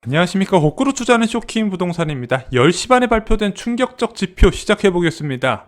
안녕하십니까. 거꾸로 투자하는 쇼킹 부동산입니다. 10시 반에 발표된 충격적 지표 시작해보겠습니다.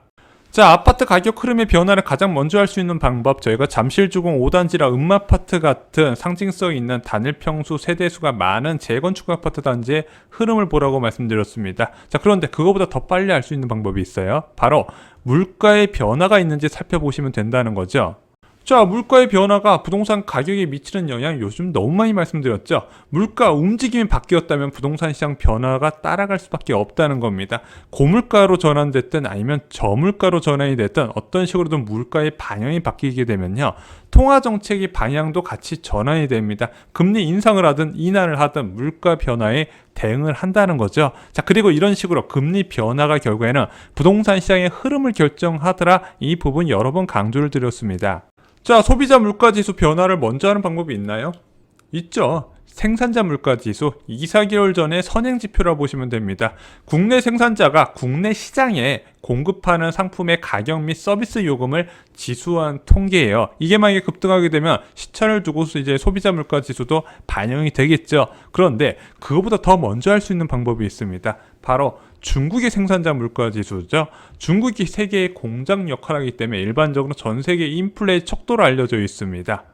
자, 아파트 가격 흐름의 변화를 가장 먼저 할 수 있는 방법, 저희가 잠실주공 5단지라 음마아파트 같은 상징성 있는 단일평수 세대수가 많은 재건축 아파트 단지의 흐름을 보라고 말씀드렸습니다. 자, 그런데 그거보다 더 빨리 알 수 있는 방법이 있어요. 바로 물가의 변화가 있는지 살펴보시면 된다는 거죠. 자, 물가의 변화가 부동산 가격에 미치는 영향 요즘 너무 많이 말씀드렸죠. 물가 움직임이 바뀌었다면 부동산 시장 변화가 따라갈 수밖에 없다는 겁니다. 고물가로 전환됐든 아니면 저물가로 전환이 됐든 어떤 식으로든 물가의 방향이 바뀌게 되면요, 통화정책의 방향도 같이 전환이 됩니다. 금리 인상을 하든 인하를 하든 물가 변화에 대응을 한다는 거죠. 자, 그리고 이런 식으로 금리 변화가 결국에는 부동산 시장의 흐름을 결정하더라, 이 부분 여러 번 강조를 드렸습니다. 자, 소비자 물가지수 변화를 먼저 하는 방법이 있나요? 있죠. 생산자 물가지수 2-4개월 전에 선행지표라 보시면 됩니다. 국내 생산자가 국내 시장에 공급하는 상품의 가격 및 서비스 요금을 지수한 통계예요. 이게 만약에 급등하게 되면 시차를 두고서 이제 소비자 물가지수도 반영이 되겠죠. 그런데 그거보다 더 먼저 할 수 있는 방법이 있습니다. 바로 중국의 생산자 물가지수죠. 중국이 세계의 공장 역할을 하기 때문에 일반적으로 전 세계 인플레의 척도로 알려져 있습니다.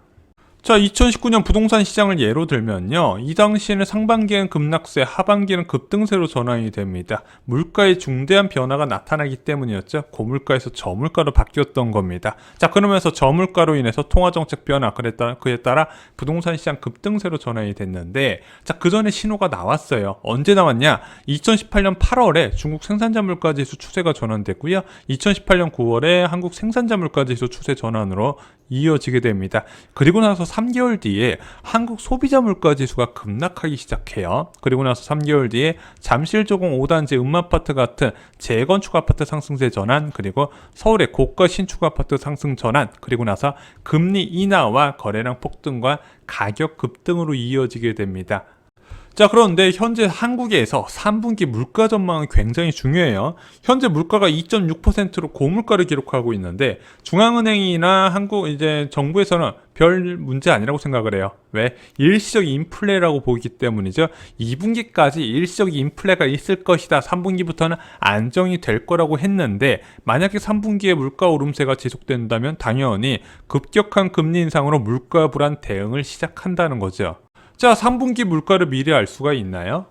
자, 2019년 부동산 시장을 예로 들면요, 이 당시에는 상반기에는 급락세, 하반기에는 급등세로 전환이 됩니다. 물가에 중대한 변화가 나타나기 때문이었죠. 고물가에서 저물가로 바뀌었던 겁니다. 자, 그러면서 저물가로 인해서 통화정책 변화, 그에 따라 부동산 시장 급등세로 전환이 됐는데, 자, 그 전에 신호가 나왔어요. 언제 나왔냐? 2018년 8월에 중국 생산자 물가지수 추세가 전환됐고요, 2018년 9월에 한국 생산자 물가지수 추세 전환으로 이어지게 됩니다. 그리고 나서 3개월 뒤에 한국 소비자 물가지수가 급락하기 시작해요. 그리고 나서 3개월 뒤에 잠실조공 5단지 음마아파트 같은 재건축 아파트 상승세 전환, 그리고 서울의 고가 신축 아파트 상승 전환, 그리고 나서 금리 인하와 거래량 폭등과 가격 급등으로 이어지게 됩니다. 자, 그런데 현재 한국에서 3분기 물가 전망은 굉장히 중요해요. 현재 물가가 2.6%로 고물가를 기록하고 있는데 중앙은행이나 한국 이제 정부에서는 별 문제 아니라고 생각을 해요. 왜? 일시적 인플레라고 보기 때문이죠. 2분기까지 일시적 인플레가 있을 것이다, 3분기부터는 안정이 될 거라고 했는데, 만약에 3분기에 물가 오름세가 지속된다면 당연히 급격한 금리 인상으로 물가 불안 대응을 시작한다는 거죠. 자, 3분기 물가를 미리 알 수가 있나요?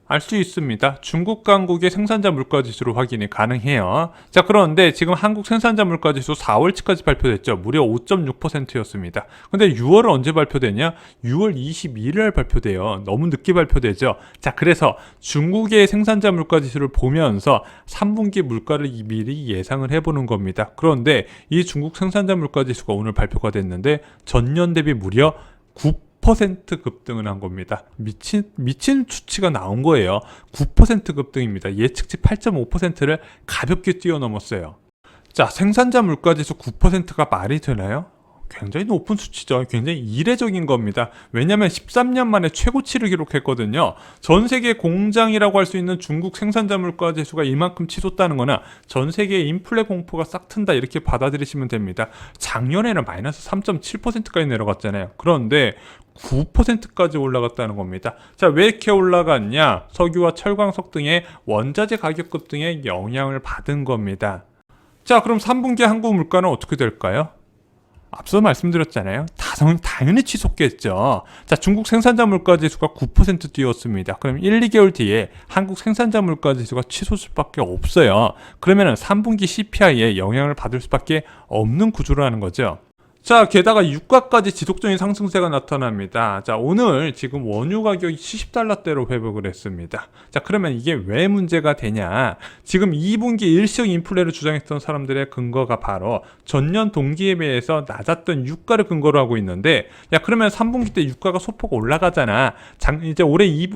알 수 있습니다. 중국 당국의 생산자 물가지수로 확인이 가능해요. 자, 그런데 지금 한국 생산자 물가지수 4월치까지 발표됐죠. 무려 5.6%였습니다. 근데 6월은 언제 발표되냐? 6월 22일 발표돼요. 너무 늦게 발표되죠. 자, 그래서 중국의 생산자 물가지수를 보면서 3분기 물가를 미리 예상을 해보는 겁니다. 그런데 이 중국 생산자 물가지수가 오늘 발표가 됐는데 전년 대비 무려 9% 급등을 한 겁니다. 미친 수치가 나온 거예요. 9% 급등입니다. 예측치 8.5%를 가볍게 뛰어넘었어요. 자, 생산자 물가지수 9%가 말이 되나요? 굉장히 높은 수치죠. 굉장히 이례적인 겁니다. 왜냐하면 13년 만에 최고치를 기록했거든요. 전 세계 공장이라고 할 수 있는 중국 생산자 물가 지수가 이만큼 치솟다는 거나 전 세계의 인플레 공포가 싹 튼다, 이렇게 받아들이시면 됩니다. 작년에는 마이너스 3.7%까지 내려갔잖아요. 그런데 9%까지 올라갔다는 겁니다. 자, 왜 이렇게 올라갔냐? 석유와 철광석 등의 원자재 가격 급등에 영향을 받은 겁니다. 자, 그럼 3분기 한국 물가는 어떻게 될까요? 앞서 말씀드렸잖아요. 당연히 치솟겠죠. 자, 중국 생산자 물가지수가 9% 뛰었습니다. 그럼 1-2개월 뒤에 한국 생산자 물가지수가 치솟을 수밖에 없어요. 그러면 3분기 CPI에 영향을 받을 수밖에 없는 구조라는 거죠. 자, 게다가 유가까지 지속적인 상승세가 나타납니다. 자, 오늘 지금 원유 가격이 70달러대로 회복을 했습니다. 자, 그러면 이게 왜 문제가 되냐? 지금 2분기 일시적 인플레를 주장했던 사람들의 근거가 바로 전년 동기에 비해서 낮았던 유가를 근거로 하고 있는데, 야, 그러면 3분기 때 유가가 소폭 올라가잖아. 이제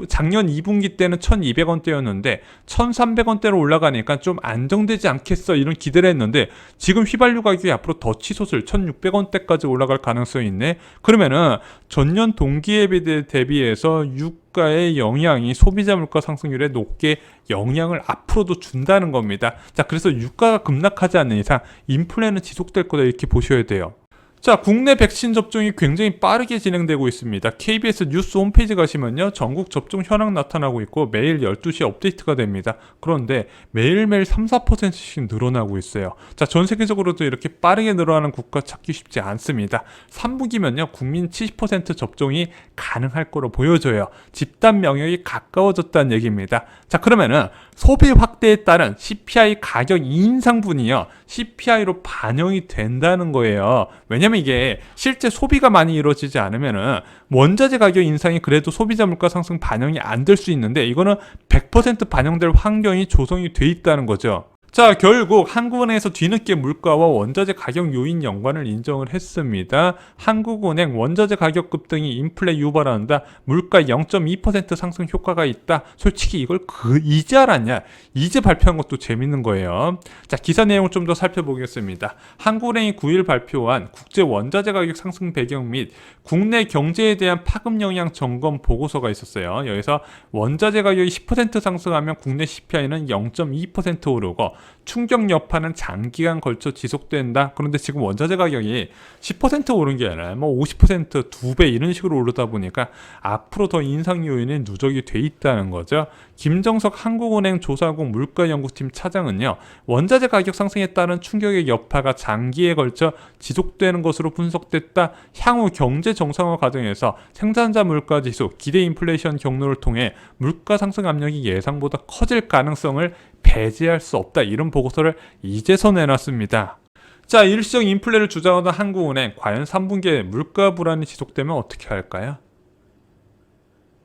작년 2분기 때는 1,200원대였는데 1,300원대로 올라가니까 좀 안정되지 않겠어, 이런 기대를 했는데 지금 휘발유 가격이 앞으로 더 치솟을 1,600원대 10배까지 올라갈 가능성이 있네. 그러면은 전년 동기에 대비해서 유가의 영향이 소비자 물가 상승률에 높게 영향을 앞으로도 준다는 겁니다. 자, 그래서 유가가 급락하지 않는 이상 인플레는 지속될 거다 이렇게 보셔야 돼요. 자, 국내 백신 접종이 굉장히 빠르게 진행되고 있습니다. KBS 뉴스 홈페이지 가시면요, 전국 접종 현황 나타나고 있고 매일 12시에 업데이트가 됩니다. 그런데 매일매일 3-4%씩 늘어나고 있어요. 자, 전 세계적으로도 이렇게 빠르게 늘어나는 국가 찾기 쉽지 않습니다. 3분기면요, 국민 70% 접종이 가능할 거로 보여져요. 집단 면역이 가까워졌다는 얘기입니다. 자, 그러면은 소비 확대에 따른 CPI 가격 인상분이요, CPI로 반영이 된다는 거예요. 왜냐면 이게 실제 소비가 많이 이루어지지 않으면은 원자재 가격 인상이 그래도 소비자 물가 상승 반영이 안 될 수 있는데, 이거는 100% 반영될 환경이 조성이 돼 있다는 거죠. 자, 결국 한국은행에서 뒤늦게 물가와 원자재 가격 요인 연관을 인정을 했습니다. 한국은행 원자재 가격 급등이 인플레 유발한다, 물가 0.2% 상승 효과가 있다. 솔직히 이걸 이제 알았냐? 이제 발표한 것도 재밌는 거예요. 자, 기사 내용을 좀 더 살펴보겠습니다. 한국은행이 9일 발표한 국제 원자재 가격 상승 배경 및 국내 경제에 대한 파급 영향 점검 보고서가 있었어요. 여기서 원자재 가격이 10% 상승하면 국내 CPI는 0.2% 오르고 충격 여파는 장기간 걸쳐 지속된다. 그런데 지금 원자재 가격이 10% 오른 게 아니라 50%, 2배 이런 식으로 오르다 보니까 앞으로 더 인상 요인이 누적이 돼 있다는 거죠. 김정석 한국은행 조사국 물가연구팀 차장은요, 원자재 가격 상승에 따른 충격의 여파가 장기에 걸쳐 지속되는 것으로 분석됐다. 향후 경제 정상화 과정에서 생산자 물가 지수, 기대 인플레이션 경로를 통해 물가 상승 압력이 예상보다 커질 가능성을 배제할 수 없다. 이런 보고서를 이제서 내놨습니다. 자, 일시적 인플레를 주장하던 한국은행, 과연 3분기에 물가 불안이 지속되면 어떻게 할까요?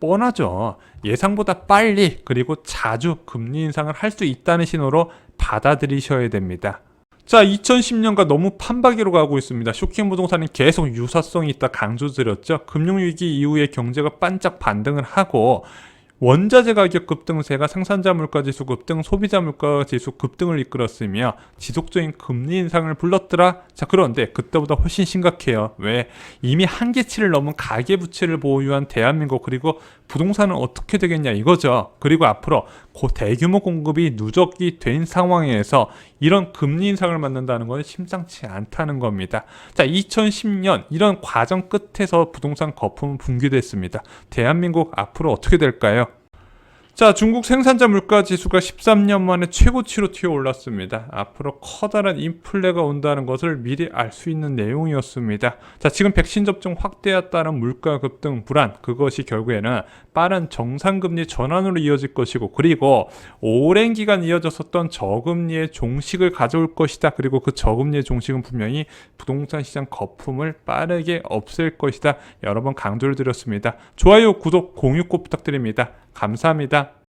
뻔하죠. 예상보다 빨리 그리고 자주 금리 인상을 할 수 있다는 신호로 받아들이셔야 됩니다. 자, 2010년과 너무 판박이로 가고 있습니다. 쇼킹 부동산은 계속 유사성이 있다 강조드렸죠. 금융위기 이후에 경제가 반짝 반등을 하고 원자재 가격 급등세가 생산자 물가지수 급등, 소비자 물가지수 급등을 이끌었으며 지속적인 금리 인상을 불렀더라. 자, 그런데 그때보다 훨씬 심각해요. 왜? 이미 한계치를 넘은 가계부채를 보유한 대한민국, 그리고 부동산은 어떻게 되겠냐 이거죠. 그리고 앞으로 대규모 공급이 누적이 된 상황에서 이런 금리 인상을 맞는다는 건 심상치 않다는 겁니다. 자, 2010년 이런 과정 끝에서 부동산 거품은 붕괴됐습니다. 대한민국 앞으로 어떻게 될까요? 자, 중국 생산자 물가 지수가 13년 만에 최고치로 튀어 올랐습니다. 앞으로 커다란 인플레가 온다는 것을 미리 알 수 있는 내용이었습니다. 자, 지금 백신 접종 확대에 따른 물가 급등 불안, 그것이 결국에는 빠른 정상금리 전환으로 이어질 것이고, 그리고 오랜 기간 이어졌었던 저금리의 종식을 가져올 것이다. 그리고 그 저금리의 종식은 분명히 부동산 시장 거품을 빠르게 없앨 것이다. 여러 번 강조를 드렸습니다. 좋아요, 구독, 공유 꼭 부탁드립니다. 감사합니다.